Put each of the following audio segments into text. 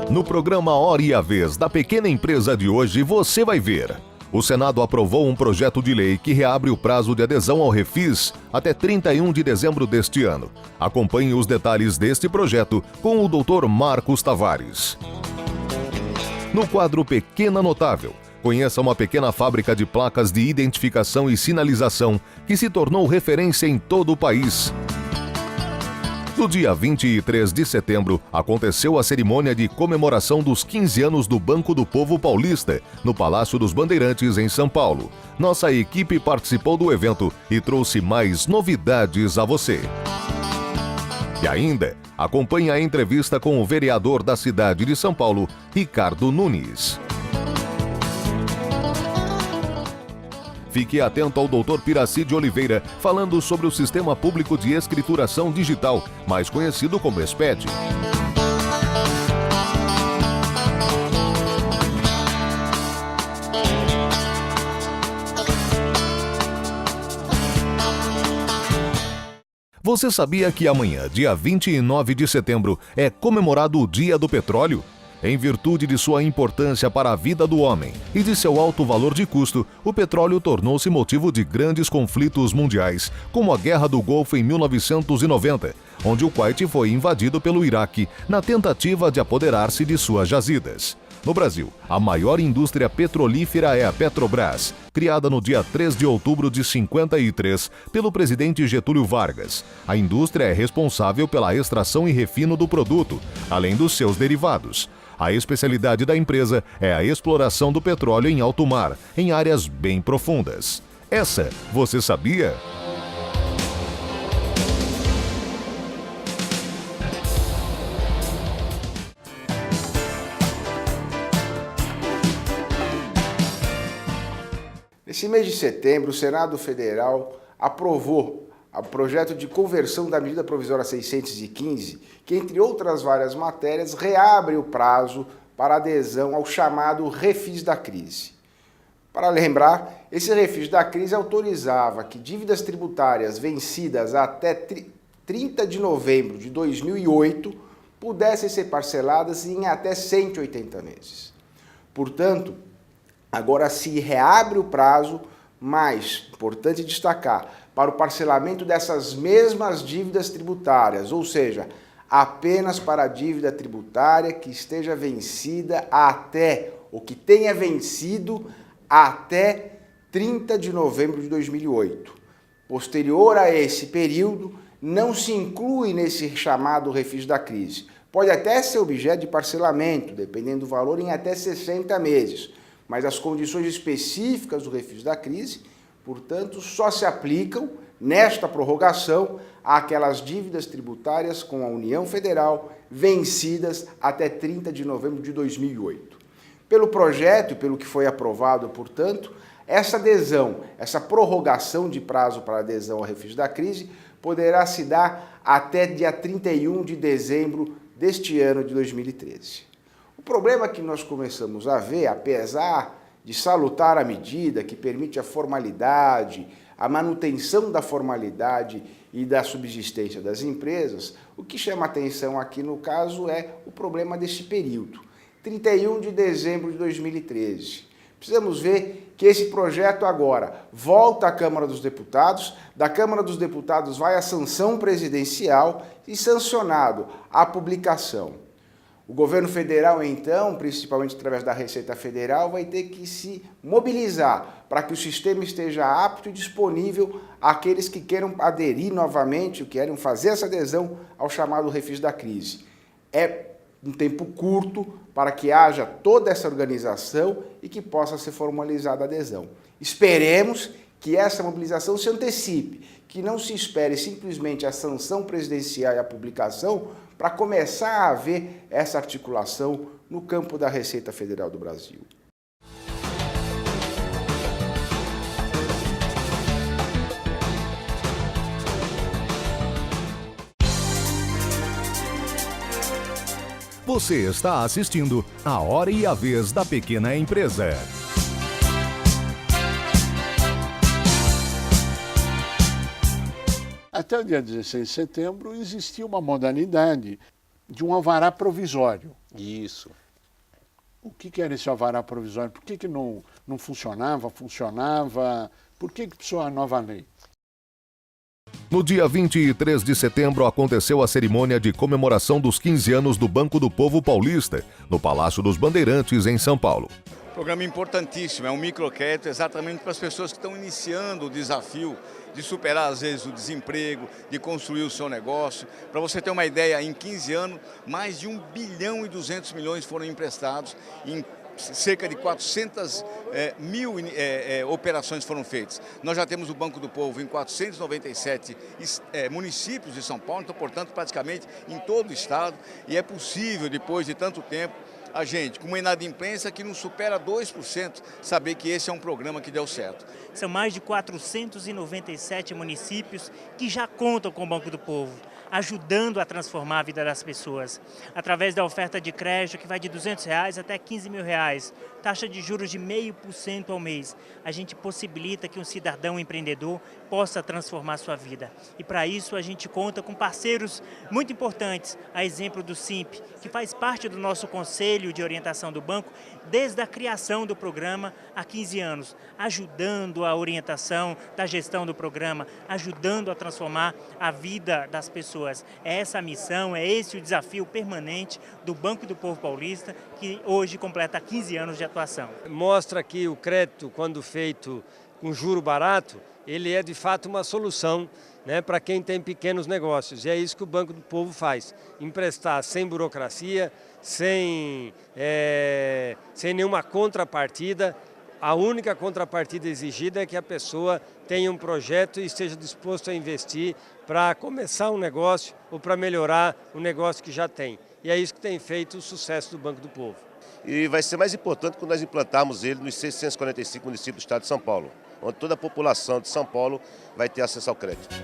No programa Hora e a Vez da Pequena Empresa de hoje, você vai ver. O Senado aprovou um projeto de lei que reabre o prazo de adesão ao Refis até 31 de dezembro deste ano. Acompanhe os detalhes deste projeto com o Dr. Marcos Tavares. No quadro Pequena Notável, conheça uma pequena fábrica de placas de identificação e sinalização que se tornou referência em todo o país. No dia 23 de setembro, aconteceu a cerimônia de comemoração dos 15 anos do Banco do Povo Paulista, no Palácio dos Bandeirantes, em São Paulo. Nossa equipe participou do evento e trouxe mais novidades a você. E ainda, acompanhe a entrevista com o vereador da cidade de São Paulo, Ricardo Nunes. Fique atento ao Dr. Piraci de Oliveira, falando sobre o Sistema Público de Escrituração Digital, mais conhecido como SPED. Você sabia que amanhã, dia 29 de setembro, é comemorado o Dia do Petróleo? Em virtude de sua importância para a vida do homem e de seu alto valor de custo, o petróleo tornou-se motivo de grandes conflitos mundiais, como a Guerra do Golfo em 1990, onde o Kuwait foi invadido pelo Iraque na tentativa de apoderar-se de suas jazidas. No Brasil, a maior indústria petrolífera é a Petrobras, criada no dia 3 de outubro de 53 pelo presidente Getúlio Vargas. A indústria é responsável pela extração e refino do produto, além dos seus derivados. A especialidade da empresa é a exploração do petróleo em alto mar, em áreas bem profundas. Essa, você sabia? Nesse mês de setembro, o Senado Federal aprovou o projeto de conversão da medida provisória 615, que, entre outras várias matérias, reabre o prazo para adesão ao chamado Refis da Crise. Para lembrar, esse Refis da Crise autorizava que dívidas tributárias vencidas até 30 de novembro de 2008 pudessem ser parceladas em até 180 meses. Portanto, agora se reabre o prazo, mas, importante destacar, para o parcelamento dessas mesmas dívidas tributárias, ou seja, apenas para a dívida tributária que esteja vencida até, ou que tenha vencido até 30 de novembro de 2008. Posterior a esse período, não se inclui nesse chamado Refis da Crise. Pode até ser objeto de parcelamento, dependendo do valor, em até 60 meses, mas as condições específicas do Refis da Crise, portanto, só se aplicam nesta prorrogação àquelas dívidas tributárias com a União Federal vencidas até 30 de novembro de 2008. Pelo projeto e pelo que foi aprovado, portanto, essa adesão, essa prorrogação de prazo para adesão ao Refis da Crise poderá se dar até dia 31 de dezembro deste ano de 2013. O problema que nós começamos a ver, apesar de salutar a medida que permite a formalidade, a manutenção da formalidade e da subsistência das empresas, o que chama atenção aqui no caso é o problema deste período, 31 de dezembro de 2013. Precisamos ver que esse projeto agora volta à Câmara dos Deputados, da Câmara dos Deputados vai à sanção presidencial e sancionado a publicação. O governo federal, então, principalmente através da Receita Federal, vai ter que se mobilizar para que o sistema esteja apto e disponível àqueles que queiram aderir novamente, ou querem fazer essa adesão ao chamado Refis da Crise. É um tempo curto para que haja toda essa organização e que possa ser formalizada a adesão. Esperemos que essa mobilização se antecipe, que não se espere simplesmente a sanção presidencial e a publicação para começar a haver essa articulação no campo da Receita Federal do Brasil. Você está assistindo A Hora e a Vez da Pequena Empresa. Até o dia 16 de setembro existia uma modalidade de um alvará provisório. Isso. O que era esse alvará provisório? Por que não funcionava? Funcionava? Por que precisou a nova lei? No dia 23 de setembro aconteceu a cerimônia de comemoração dos 15 anos do Banco do Povo Paulista, no Palácio dos Bandeirantes, em São Paulo. Programa importantíssimo, é um microcrédito exatamente para as pessoas que estão iniciando o desafio de superar, às vezes, o desemprego, de construir o seu negócio. Para você ter uma ideia, em 15 anos, mais de 1 bilhão e 200 milhões foram emprestados, em cerca de 400 mil operações foram feitas. Nós já temos o Banco do Povo em 497 municípios de São Paulo, então, portanto, praticamente em todo o estado, e é possível, depois de tanto tempo, a gente, com uma inadimplência que não supera 2%, saber que esse é um programa que deu certo. São mais de 497 municípios que já contam com o Banco do Povo, ajudando a transformar a vida das pessoas. Através da oferta de crédito que vai de R$200 até R$15 mil, taxa de juros de 0,5% ao mês, a gente possibilita que um cidadão empreendedor possa transformar sua vida. E para isso a gente conta com parceiros muito importantes, a exemplo do SIMP, que faz parte do nosso Conselho de Orientação do Banco desde a criação do programa há 15 anos, ajudando a orientação da gestão do programa, ajudando a transformar a vida das pessoas. É essa a missão, é esse o desafio permanente do Banco do Povo Paulista, que hoje completa 15 anos de atuação. Mostra que o crédito, quando feito com juro barato, ele é de fato uma solução, né, para quem tem pequenos negócios. E é isso que o Banco do Povo faz, emprestar sem burocracia, sem nenhuma contrapartida. A única contrapartida exigida é que a pessoa tenha um projeto e esteja disposto a investir para começar um negócio ou para melhorar o negócio que já tem. E é isso que tem feito o sucesso do Banco do Povo. E vai ser mais importante quando nós implantarmos ele nos 645 municípios do estado de São Paulo, onde toda a população de São Paulo vai ter acesso ao crédito.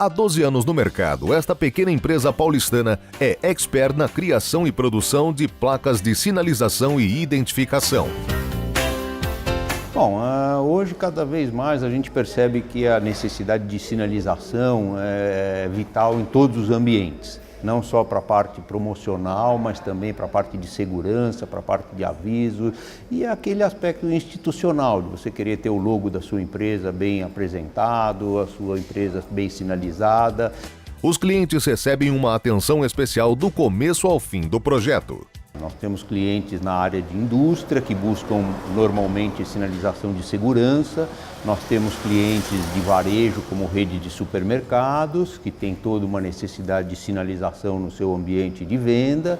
Há 12 anos no mercado, esta pequena empresa paulistana é expert na criação e produção de placas de sinalização e identificação. Bom, hoje cada vez mais a gente percebe que a necessidade de sinalização é vital em todos os ambientes. Não só para a parte promocional, mas também para a parte de segurança, para a parte de aviso e aquele aspecto institucional, de você querer ter o logo da sua empresa bem apresentado, a sua empresa bem sinalizada. Os clientes recebem uma atenção especial do começo ao fim do projeto. Nós temos clientes na área de indústria que buscam normalmente sinalização de segurança. Nós temos clientes de varejo como rede de supermercados que tem toda uma necessidade de sinalização no seu ambiente de venda.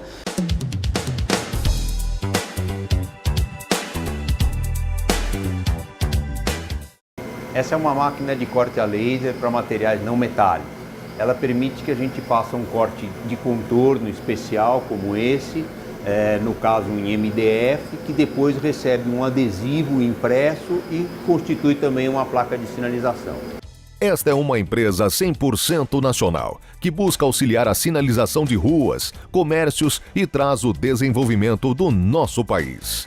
Essa é uma máquina de corte a laser para materiais não metálicos. Ela permite que a gente faça um corte de contorno especial como esse, no caso em MDF, que depois recebe um adesivo impresso e constitui também uma placa de sinalização. Esta é uma empresa 100% nacional, que busca auxiliar a sinalização de ruas, comércios e traz o desenvolvimento do nosso país.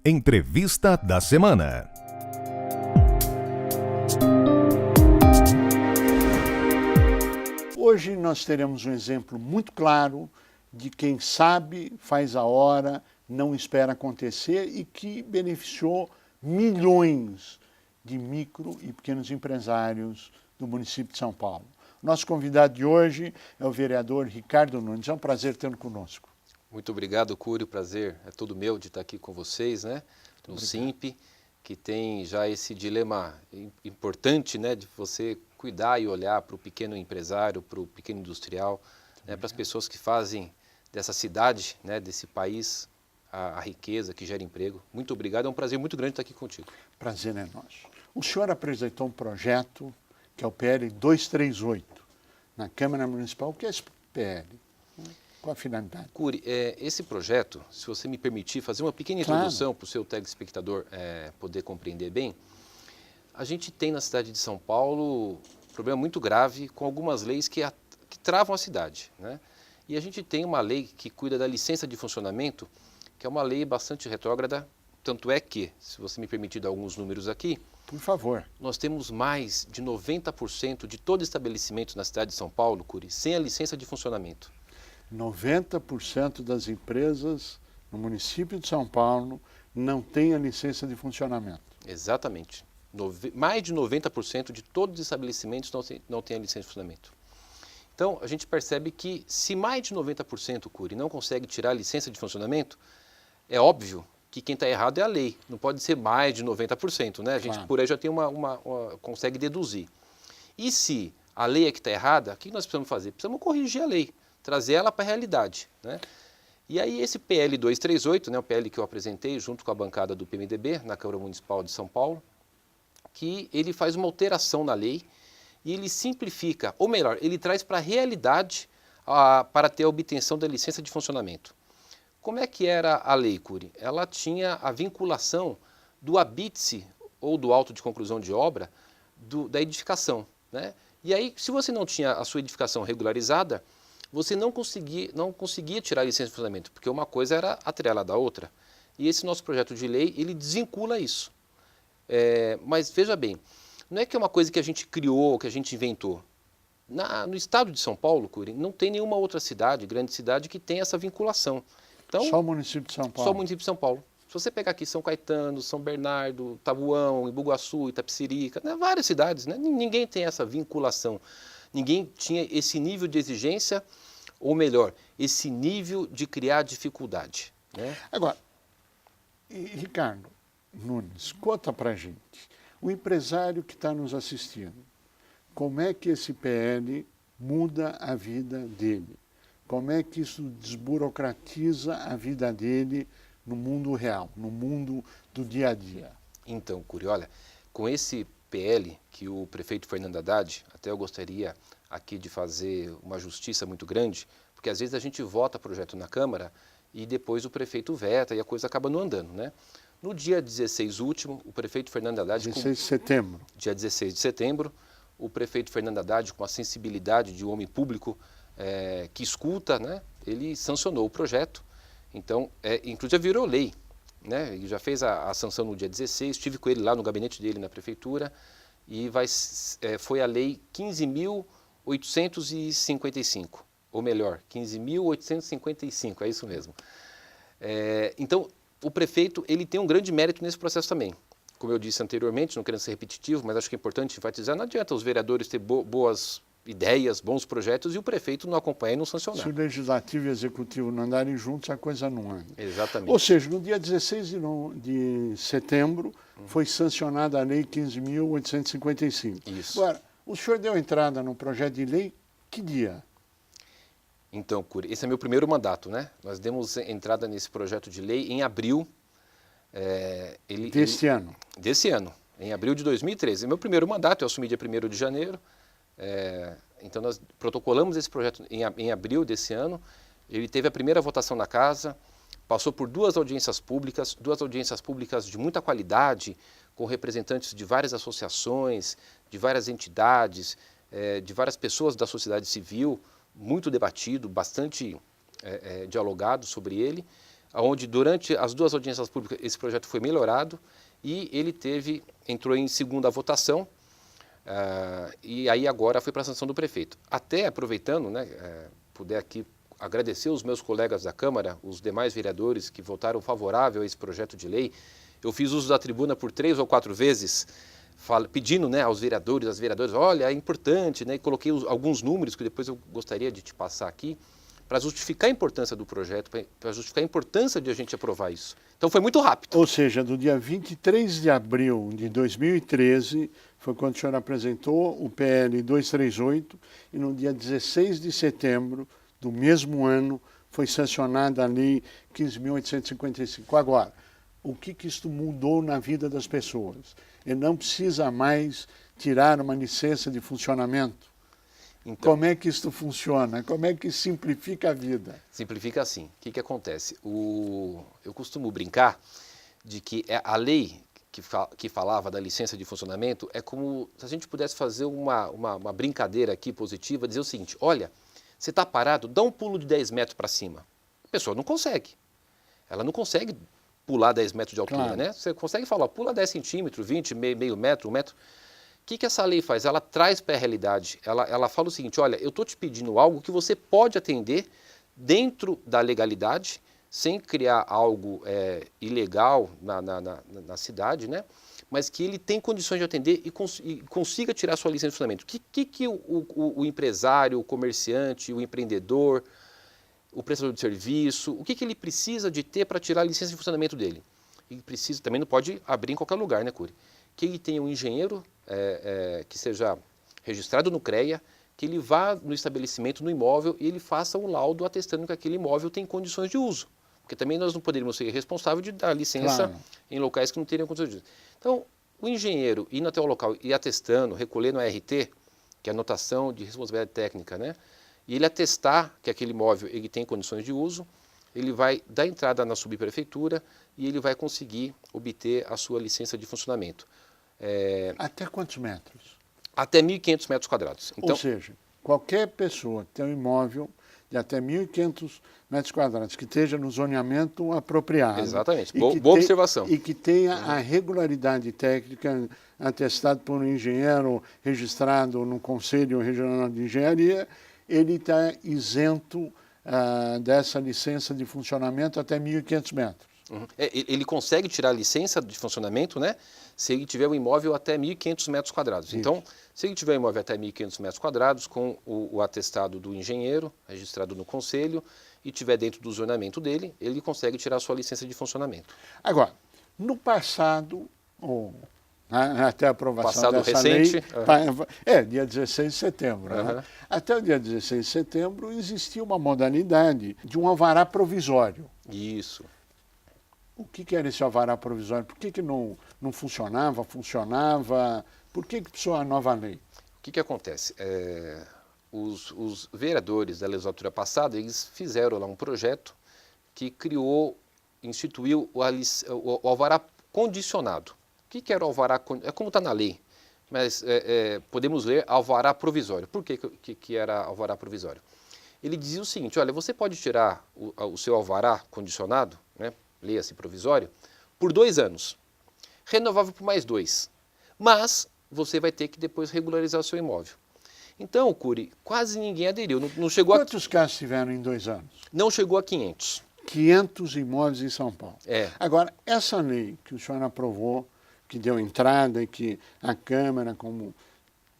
Entrevista da semana. Hoje nós teremos um exemplo muito claro de quem sabe, faz a hora, não espera acontecer e que beneficiou milhões de micro e pequenos empresários do município de São Paulo. Nosso convidado de hoje é o vereador Ricardo Nunes. É um prazer tê-lo conosco. Muito obrigado, Cury. O prazer é todo meu de estar aqui com vocês, né? No SIMP, que tem já esse dilema importante, né? De você cuidar e olhar para o pequeno empresário, para o pequeno industrial, né? Para as pessoas que fazem dessa cidade, né? Desse país, a riqueza que gera emprego. Muito obrigado, é um prazer muito grande estar aqui contigo. Prazer é nosso. O senhor apresentou um projeto que é o PL 238, na Câmara Municipal. O que é esse PL? Qual a finalidade? Cury, esse projeto, se você me permitir fazer uma pequena Claro. introdução para o seu telespectador poder compreender bem, a gente tem na cidade de São Paulo um problema muito grave com algumas leis que travam a cidade, né? E a gente tem uma lei que cuida da licença de funcionamento, que é uma lei bastante retrógrada, tanto é que, se você me permitir dar alguns números aqui, Por favor. nós temos mais de 90% de todo estabelecimento na cidade de São Paulo, Cury, sem a licença de funcionamento. 90% das empresas no município de São Paulo não têm a licença de funcionamento. Exatamente. Mais de 90% de todos os estabelecimentos não têm a licença de funcionamento. Então, a gente percebe que se mais de 90%, Cury, não consegue tirar a licença de funcionamento, é óbvio que quem está errado é a lei. Não pode ser mais de 90%, né? A gente Claro. por aí já tem consegue deduzir. E se a lei é que está errada, o que nós precisamos fazer? Precisamos corrigir a lei, trazer ela para a realidade, né? E aí esse PL 238, né, o PL que eu apresentei junto com a bancada do PMDB na Câmara Municipal de São Paulo, que ele faz uma alteração na lei e ele simplifica, ou melhor, ele traz para a realidade para ter a obtenção da licença de funcionamento. Como é que era a lei, Cury? Ela tinha a vinculação do habite-se ou do auto de conclusão de obra da edificação, né? E aí, se você não tinha a sua edificação regularizada, você não conseguia tirar a licença de funcionamento, porque uma coisa era atrelada à outra. E esse nosso projeto de lei, ele desvincula isso. Mas veja bem, não é que é uma coisa que a gente criou, que a gente inventou. No estado de São Paulo, Cury, não tem nenhuma outra cidade, grande cidade, que tem essa vinculação. Então, Só o município de São Paulo. só o município de São Paulo. Se você pegar aqui São Caetano, São Bernardo, Tabuão, Ibuguaçu, Itapecerica, né, várias cidades, né, ninguém tem essa vinculação. Ninguém tinha esse nível de exigência, ou melhor, esse nível de criar dificuldade, né? Agora, Ricardo Nunes, conta pra gente, o empresário que está nos assistindo, como é que esse PL muda a vida dele? Como é que isso desburocratiza a vida dele no mundo real, no mundo do dia a dia? Então, Cury, olha, com esse PL que o prefeito Fernando Haddad, até eu gostaria aqui de fazer uma justiça muito grande, porque às vezes a gente vota projeto na Câmara e depois o prefeito veta e a coisa acaba não andando, né? No dia 16 último, o prefeito Fernando Haddad... 16 de setembro. Dia 16 de setembro, o prefeito Fernando Haddad, com a sensibilidade de um homem público que escuta, né? Ele sancionou o projeto, então, inclusive virou lei, né? Ele já fez a sanção no dia 16, estive com ele lá no gabinete dele na prefeitura, e foi a lei 15.855, ou melhor, 15.855, é isso mesmo. Então, o prefeito ele tem um grande mérito nesse processo também. Como eu disse anteriormente, não querendo ser repetitivo, mas acho que é importante enfatizar, não adianta os vereadores ter boas ideias, bons projetos, e o prefeito não acompanhar e não sancionar. Se o legislativo e o executivo não andarem juntos, a coisa não anda. Exatamente. Ou seja, no dia 16 de setembro foi sancionada a Lei 15.855. Isso. Agora, o senhor deu entrada no projeto de lei que dia? Então, Cury, esse é meu primeiro mandato, né? Nós demos entrada nesse projeto de lei em abril. Deste ano? Desse ano, em abril de 2013. É meu primeiro mandato, eu assumi dia 1º de janeiro. Então, nós protocolamos esse projeto em abril desse ano. Ele teve a primeira votação na casa, passou por duas audiências públicas de muita qualidade, com representantes de várias associações, de várias entidades, de várias pessoas da sociedade civil, muito debatido, bastante dialogado sobre ele, onde durante as duas audiências públicas esse projeto foi melhorado e ele entrou em segunda votação, e aí agora foi para a sanção do prefeito. Até aproveitando, né, puder aqui agradecer os meus colegas da Câmara, os demais vereadores que votaram favorável a esse projeto de lei. Eu fiz uso da tribuna por 3 ou 4 vezes, pedindo, né, aos vereadores, às vereadoras, olha, é importante, né, e coloquei alguns números que depois eu gostaria de te passar aqui, para justificar a importância do projeto, para justificar a importância de a gente aprovar isso. Então foi muito rápido. Ou seja, do dia 23 de abril de 2013, foi quando o senhor apresentou o PL 238, e no dia 16 de setembro do mesmo ano foi sancionada a Lei 15.855. Agora, o que isso mudou na vida das pessoas? Ele não precisa mais tirar uma licença de funcionamento? Então, como é que isso funciona? Como é que simplifica a vida? simplifica assim. O que acontece? Eu costumo brincar de que a lei que falava da licença de funcionamento é como se a gente pudesse fazer uma brincadeira aqui positiva, dizer o seguinte: olha, você está parado, dá um pulo de 10 metros para cima. A pessoa não consegue. Ela não consegue pular 10 metros de altura, Claro. né? Você consegue falar, pula 10 centímetros, 20, meio metro, 1 metro. O que essa lei faz? Ela traz para a realidade. Ela fala o seguinte: olha, eu estou te pedindo algo que você pode atender dentro da legalidade, sem criar algo ilegal na cidade, né? Mas que ele tem condições de atender e consiga tirar sua licença de funcionamento. O que o empresário, o comerciante, o empreendedor, o prestador de serviço, o que ele precisa de ter para tirar a licença de funcionamento dele? Ele precisa, também não pode abrir em qualquer lugar, né, Cury? Que ele tenha um engenheiro que seja registrado no CREA, que ele vá no estabelecimento, no imóvel, e ele faça um laudo atestando que aquele imóvel tem condições de uso. Porque também nós não poderíamos ser responsáveis de dar licença em locais que não teriam condições de uso. Então, o engenheiro indo até o local e atestando, recolhendo a ART, que é a anotação de responsabilidade técnica, né? E ele atestar que aquele imóvel ele tem condições de uso, ele vai dar entrada na subprefeitura e ele vai conseguir obter a sua licença de funcionamento. Até quantos metros? Até 1.500 metros quadrados. Então, Ou seja, qualquer pessoa que tem um imóvel de até 1.500 metros quadrados, que esteja no zoneamento apropriado. Exatamente. E Boa observação. E que tenha a regularidade técnica atestada por um engenheiro registrado no Conselho Regional de Engenharia, ele está isento dessa licença de funcionamento até 1.500 metros. Ele consegue tirar a licença de funcionamento, né, se ele tiver um imóvel até 1.500 metros quadrados. Isso. Então, se ele tiver um imóvel até 1.500 metros quadrados, com o atestado do engenheiro, registrado no conselho, e tiver dentro do zonamento dele, ele consegue tirar a sua licença de funcionamento. Agora, no passado, até a aprovação Passado dessa recente, lei, dia 16 de setembro. Né? Até o dia 16 de setembro existia uma modalidade de um alvará provisório. Isso. O que era esse alvará provisório? Por que não funcionava? Funcionava? Por que precisou a nova lei? O que acontece? Os vereadores da legislatura passada, eles fizeram lá um projeto que instituiu o alvará condicionado. O que era o alvará condicionado? É como está na lei, mas podemos ler alvará provisório. Por que era alvará provisório? Ele dizia o seguinte: olha, você pode tirar o seu alvará condicionado, né, leia-se provisório, por 2 anos, renovável por mais 2, mas você vai ter que depois regularizar o seu imóvel. Então, Cury, quase ninguém aderiu. Não chegou Quantos casos tiveram em 2 anos? Não chegou a 500. 500 imóveis em São Paulo. Agora, essa lei que o senhor aprovou, que deu entrada e que a Câmara, como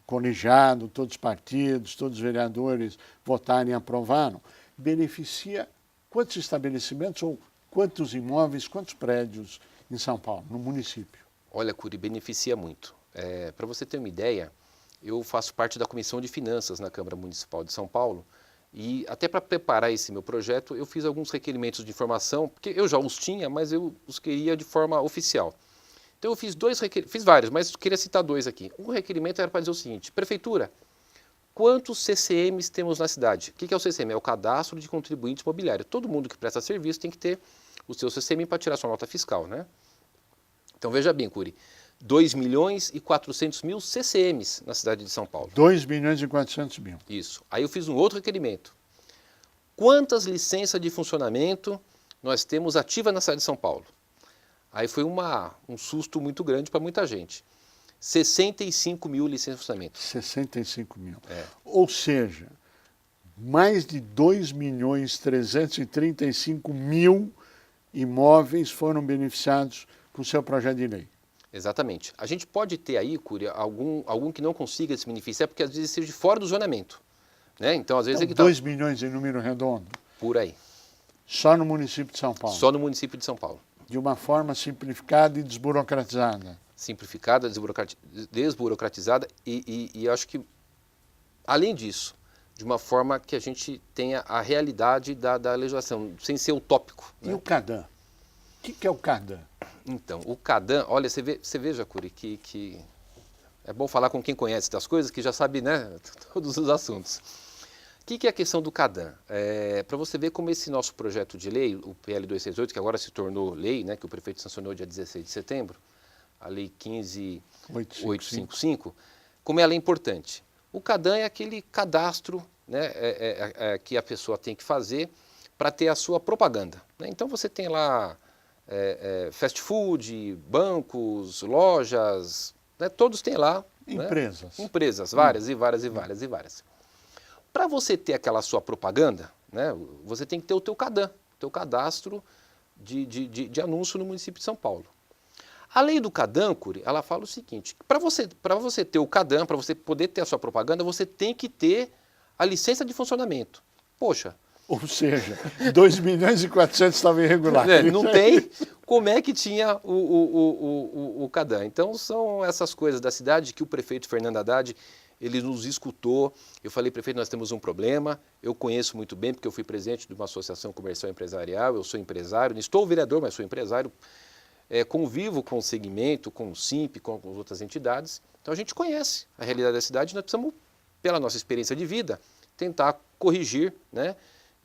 colegiado, todos os partidos, todos os vereadores votaram e aprovaram, beneficia quantos estabelecimentos ou quantos imóveis, quantos prédios em São Paulo, no município? Olha, Cury, beneficia muito. Para você ter uma ideia, eu faço parte da Comissão de Finanças na Câmara Municipal de São Paulo e até para preparar esse meu projeto, eu fiz alguns requerimentos de informação, porque eu já os tinha, mas eu os queria de forma oficial. Então eu fiz vários, mas queria citar 2 aqui. Um requerimento era para dizer o seguinte: Prefeitura, quantos CCMs temos na cidade? O que é o CCM? É o Cadastro de Contribuinte Imobiliário. Todo mundo que presta serviço tem que ter o seu CCM para tirar sua nota fiscal, né? Então veja bem, Cury, 2.400.000 CCMs na cidade de São Paulo. 2.400.000. Isso. Aí eu fiz um outro requerimento. Quantas licenças de funcionamento nós temos ativas na cidade de São Paulo? Aí foi um susto muito grande para muita gente. 65.000 licenças de funcionamento. 65.000. Ou seja, mais de 2.335.000 imóveis foram beneficiados com o seu projeto de lei. Exatamente. A gente pode ter aí, Cury, algum que não consiga se beneficiar, porque às vezes seja de fora do zonamento. Né? Então, às vezes... Então, 2 milhões em número redondo? Por aí. Só no município de São Paulo? Só no município de São Paulo. De uma forma simplificada e desburocratizada? Simplificada, desburocratizada e eu acho que, além disso, de uma forma que a gente tenha a realidade da legislação, sem ser utópico. E o CADAM? O que é o CADAM? Então, o CADAM, olha, você veja, Cury, que É bom falar com quem conhece das coisas, que já sabe, né, todos os assuntos. O que é a questão do CADAM? Para você ver como esse nosso projeto de lei, o PL 268, que agora se tornou lei, né, que o prefeito sancionou dia 16 de setembro, a lei 15.855, como ela é importante. O CADAM é aquele cadastro, né, que a pessoa tem que fazer para ter a sua propaganda, né? Então você tem lá fast food, bancos, lojas, né, todos têm lá. Empresas. Né? Empresas, várias e várias e várias e várias. Para você ter aquela sua propaganda, né, você tem que ter o teu CADAM, o teu cadastro de anúncio no município de São Paulo. A lei do CADAM, Cury, ela fala o seguinte, para você ter o CADAM, para você poder ter a sua propaganda, você tem que ter a licença de funcionamento. Poxa. Ou seja, 2 milhões e 400 estavam irregulares. Não tem como é que tinha o CADAM. Então são essas coisas da cidade que o prefeito Fernando Haddad, ele nos escutou. Eu falei, prefeito, nós temos um problema. Eu conheço muito bem, porque eu fui presidente de uma associação comercial empresarial, eu sou empresário, não estou vereador, mas sou empresário. Convivo com o segmento, com o SIMP, com as outras entidades. Então a gente conhece a realidade da cidade e nós precisamos, pela nossa experiência de vida, tentar corrigir, né?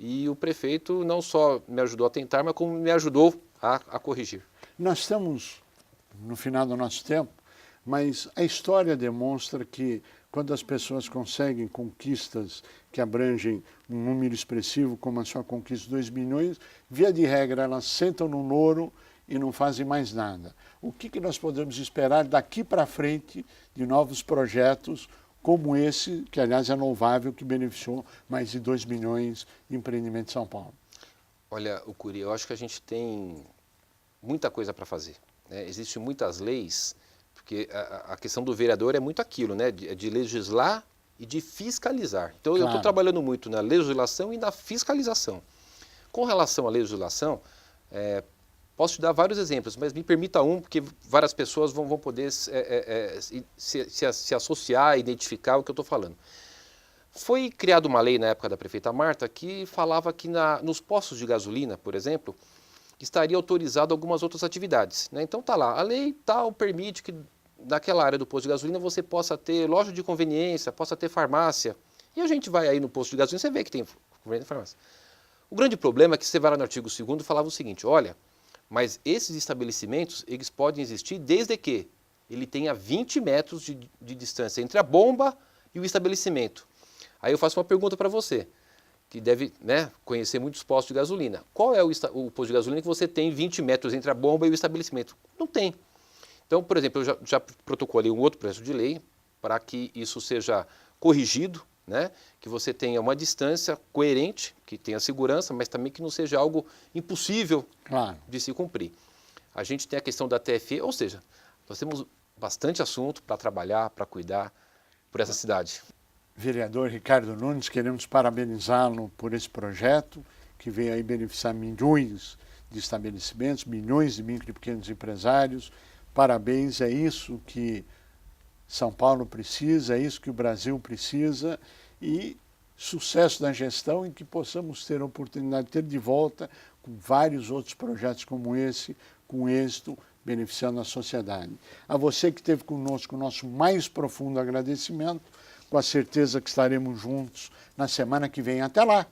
E o prefeito não só me ajudou a tentar, mas como me ajudou a corrigir. Nós estamos no final do nosso tempo, mas a história demonstra que quando as pessoas conseguem conquistas que abrangem um número expressivo, como a sua conquista de 2 milhões, via de regra elas sentam no louro e não fazem mais nada. O que nós podemos esperar daqui para frente de novos projetos como esse, que aliás é louvável, que beneficiou mais de 2 milhões de empreendimentos de São Paulo? Olha, Cury, eu acho que a gente tem muita coisa para fazer, né? Existem muitas leis, porque a questão do vereador é muito aquilo, né? De legislar e de fiscalizar. Então eu estou trabalhando muito na legislação e na fiscalização. Com relação à legislação, posso te dar vários exemplos, mas me permita um, porque várias pessoas vão poder se associar, identificar o que eu estou falando. Foi criada uma lei na época da prefeita Marta que falava que nos postos de gasolina, por exemplo, estaria autorizado algumas outras atividades, né? Então está lá, a lei tal permite que naquela área do posto de gasolina você possa ter loja de conveniência, possa ter farmácia. E a gente vai aí no posto de gasolina, você vê que tem conveniência e farmácia. O grande problema é que você vai lá no artigo 2º, falava o seguinte, olha, mas esses estabelecimentos, eles podem existir desde que ele tenha 20 metros de distância entre a bomba e o estabelecimento. Aí eu faço uma pergunta para você, que deve, né, conhecer muitos postos de gasolina. Qual é o posto de gasolina que você tem 20 metros entre a bomba e o estabelecimento? Não tem. Então, por exemplo, eu já protocolei um outro projeto de lei para que isso seja corrigido, né, que você tenha uma distância coerente, que tenha segurança, mas também que não seja algo impossível de se cumprir. A gente tem a questão da TFE, ou seja, nós temos bastante assunto para trabalhar, para cuidar por essa cidade. Vereador Ricardo Nunes, queremos parabenizá-lo por esse projeto, que veio aí beneficiar milhões de estabelecimentos, milhões de micro e pequenos empresários. Parabéns, é isso que São Paulo precisa, é isso que o Brasil precisa, e sucesso da gestão e que possamos ter a oportunidade de ter de volta com vários outros projetos como esse, com êxito, beneficiando a sociedade. A você que esteve conosco, o nosso mais profundo agradecimento, com a certeza que estaremos juntos na semana que vem. Até lá!